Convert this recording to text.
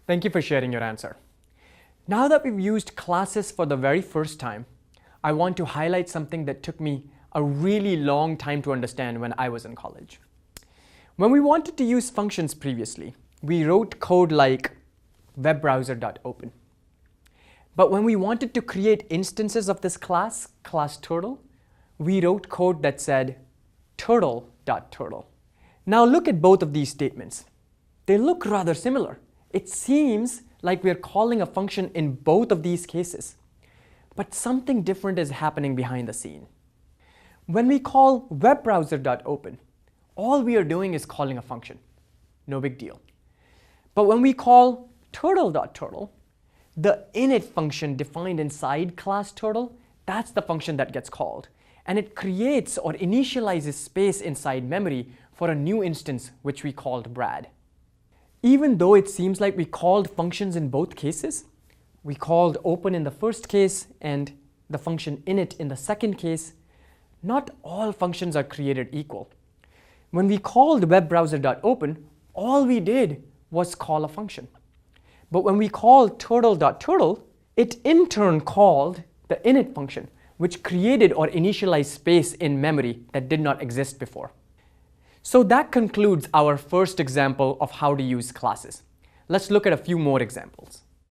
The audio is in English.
Thank you for sharing your answer. Now that we've used classes for the very first time, I want to highlight something that took me a really long time to understand when I was in college. When we wanted to use functions previously, we wrote code like webbrowser.open. But when we wanted to create instances of this class turtle, we wrote code that said turtle.turtle. Now look at both of these statements. They look rather similar. It seems like we're calling a function in both of these cases. But something different is happening behind the scene. When we call webbrowser.open, all we are doing is calling a function. No big deal. But when we call turtle.turtle, the init function defined inside class turtle, that's the function that gets called. And it creates or initializes space inside memory for a new instance which we called Brad. Even though it seems like we called functions in both cases, we called open in the first case and the function init in the second case, not all functions are created equal. When we called webbrowser.open, all we did was call a function. But when we called turtle.turtle, it in turn called the init function, which created or initialized space in memory that did not exist before. So that concludes our first example of how to use classes. Let's look at a few more examples.